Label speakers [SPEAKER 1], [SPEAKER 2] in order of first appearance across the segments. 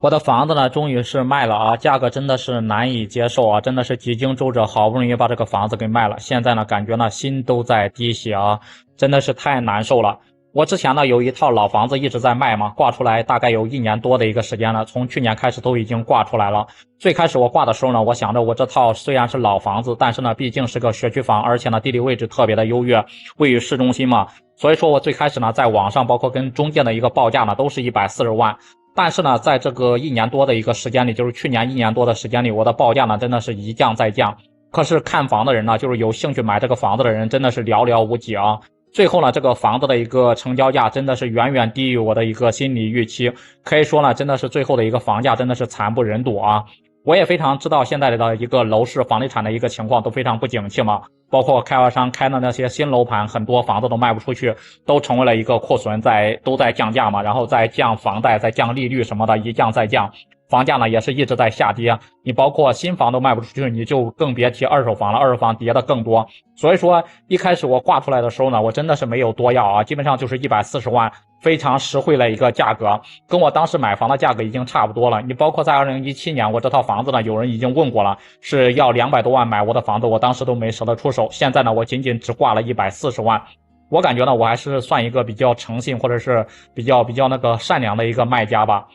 [SPEAKER 1] 我的房子呢，终于是卖了啊，价格真的是难以接受啊，真的是几经周折，好不容易把这个房子给卖了。现在呢，感觉呢心都在滴血啊，真的是太难受了。我之前呢有一套老房子一直在卖嘛，挂出来大概有1年多的一个时间了，从去年开始都已经挂出来了。最开始我挂的时候呢，我想着我这套虽然是老房子，但是呢毕竟是个学区房，而且呢地理位置特别的优越，位于市中心嘛，所以说我最开始呢在网上包括跟中介的一个报价呢都是140万。但是呢，在这个1年多的一个时间里，就是去年1年多的时间里，我的报价呢真的是一降再降。可是看房的人呢，就是有兴趣买这个房子的人，真的是寥寥无几啊。最后呢，这个房子的一个成交价真的是远远低于我的一个心理预期，可以说呢，真的是最后的一个房价真的是惨不忍睹啊。我也非常知道现在的一个楼市、房地产的一个情况都非常不景气嘛，包括开发商开的那些新楼盘，很多房子都卖不出去，都成为了一个库存，都在降价嘛，然后再降房贷、再降利率什么的，一降再降。房价呢也是一直在下跌，你包括新房都卖不出去，你就更别提二手房了，二手房跌的更多。所以说一开始我挂出来的时候呢，我真的是没有多要啊，基本上就是140万，非常实惠的一个价格，跟我当时买房的价格已经差不多了。你包括在2017年，我这套房子呢，有人已经问过了，是要200多万买我的房子，我当时都没舍得出手。现在呢，我仅仅只挂了140万。我感觉呢，我还是算一个比较诚信或者是比较那个善良的一个卖家吧。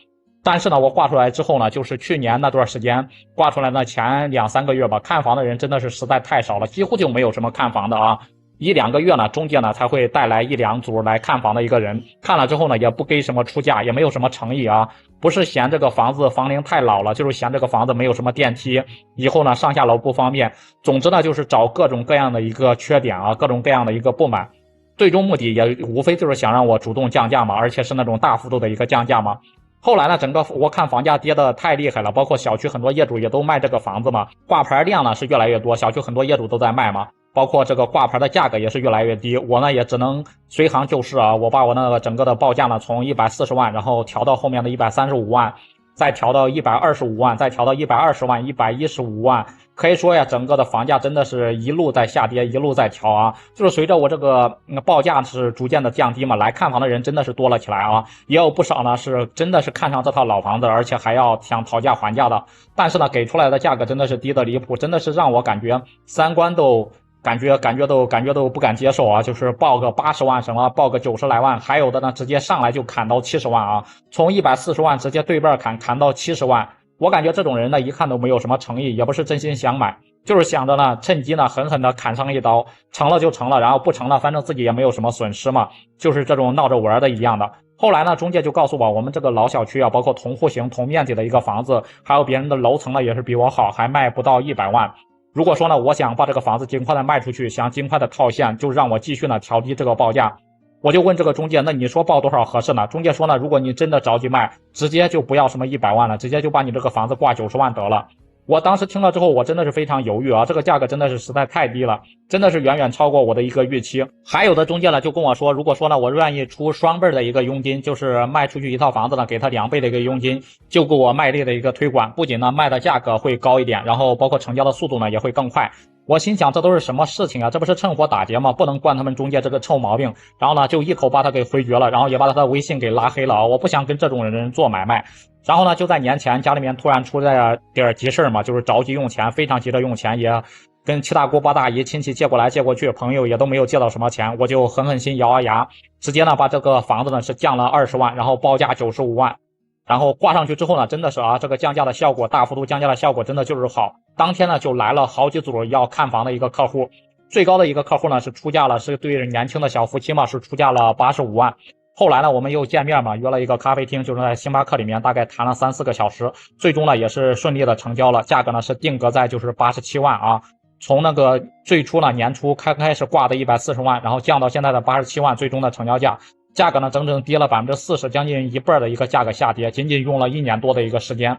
[SPEAKER 1] 但是呢，我挂出来之后呢，就是去年那段时间挂出来的前2、3个月吧，看房的人真的是实在太少了，几乎就没有什么看房的啊。1、2个月呢，中介呢才会带来1、2组来看房的一个人，看了之后呢，也不给什么出价，也没有什么诚意啊。不是嫌这个房子房龄太老了，就是嫌这个房子没有什么电梯，以后呢上下楼不方便。总之呢，就是找各种各样的一个缺点啊，各种各样的一个不满。最终目的也无非就是想让我主动降价嘛，而且是那种大幅度的一个降价嘛。后来呢，整个我看房价跌得太厉害了，包括小区很多业主也都卖这个房子嘛，挂牌量呢是越来越多，小区很多业主都在卖嘛，包括这个挂牌的价格也是越来越低，我呢也只能随行就市啊，我把我那个整个的报价呢从140万，然后调到后面的135万，再调到125万，再调到120万、115万。可以说呀，整个的房价真的是一路在下跌，一路在调啊。就是随着我这个报价是逐渐的降低嘛，来看房的人真的是多了起来啊。也有不少呢是真的是看上这套老房子，而且还要想讨价还价的。但是呢，给出来的价格真的是低的离谱，真的是让我感觉三观都感觉都不敢接受啊！就是报个80万什么，报个90来万，还有的呢直接上来就砍到70万啊，从140万直接对半砍到70万。我感觉这种人呢，一看都没有什么诚意，也不是真心想买，就是想着呢趁机呢狠狠的砍上一刀，成了就成了，然后不成了，反正自己也没有什么损失嘛，就是这种闹着玩的一样的。后来呢，中介就告诉我们这个老小区啊，包括同户型、同面积的一个房子，还有别人的楼层呢，也是比我好，还卖不到100万。如果说呢，我想把这个房子尽快的卖出去，想尽快的套现，就让我继续呢调低这个报价。我就问这个中介，那你说报多少合适呢？中介说呢，如果你真的着急卖，直接就不要什么100万了，直接就把你这个房子挂90万得了。我当时听了之后，我真的是非常犹豫啊，这个价格真的是实在太低了，真的是远远超过我的一个预期。还有的中介呢就跟我说，如果说呢我愿意出双倍的一个佣金，就是卖出去一套房子呢，给他2倍的一个佣金，就够我卖力的一个推广，不仅呢卖的价格会高一点，然后包括成交的速度呢也会更快。我心想这都是什么事情啊？这不是趁火打劫吗？不能惯他们中介这个臭毛病。然后呢，就一口把他给回绝了，然后也把他的微信给拉黑了啊！我不想跟这种人做买卖。然后呢，就在年前，家里面突然出了点急事嘛，就是着急用钱，非常急着用钱，也跟七大姑八大姨亲戚借过来借过去，朋友也都没有借到什么钱，我就狠心咬牙，直接呢把这个房子呢是降了20万，然后报价95万。然后挂上去之后呢，真的是啊，这个降价的效果，大幅度降价的效果真的就是好。当天呢就来了好几组要看房的一个客户，最高的一个客户呢是出价了，是对年轻的小夫妻嘛，是出价了85万。后来呢我们又见面嘛，约了一个咖啡厅，就是在星巴克里面，大概谈了3、4个小时，最终呢也是顺利的成交了，价格呢是定格在就是87万啊。从那个最初呢年初开始挂的140万，然后降到现在的87万，最终的成交价。价格呢整整跌了40%，将近一半的一个价格下跌，仅仅用了1年多的一个时间。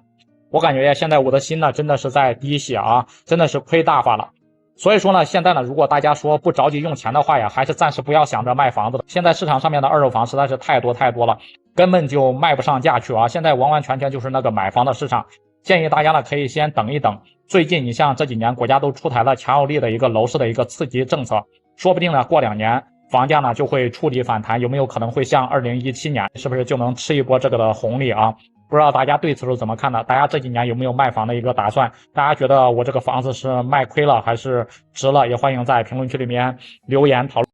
[SPEAKER 1] 我感觉现在我的心呢真的是在滴血啊，真的是亏大发了。所以说呢，现在呢，如果大家说不着急用钱的话呀，还是暂时不要想着卖房子的。现在市场上面的二手房实在是太多了，根本就卖不上价去啊！现在完完全全就是那个买房的市场。建议大家呢可以先等一等。最近你像这几年国家都出台了强有力的一个楼市的一个刺激政策，说不定呢过2年房价呢就会触底反弹，有没有可能会像2017年，是不是就能吃一波这个的红利啊？不知道大家对此是怎么看的？大家这几年有没有卖房的一个打算？大家觉得我这个房子是卖亏了还是值了？也欢迎在评论区里面留言讨论。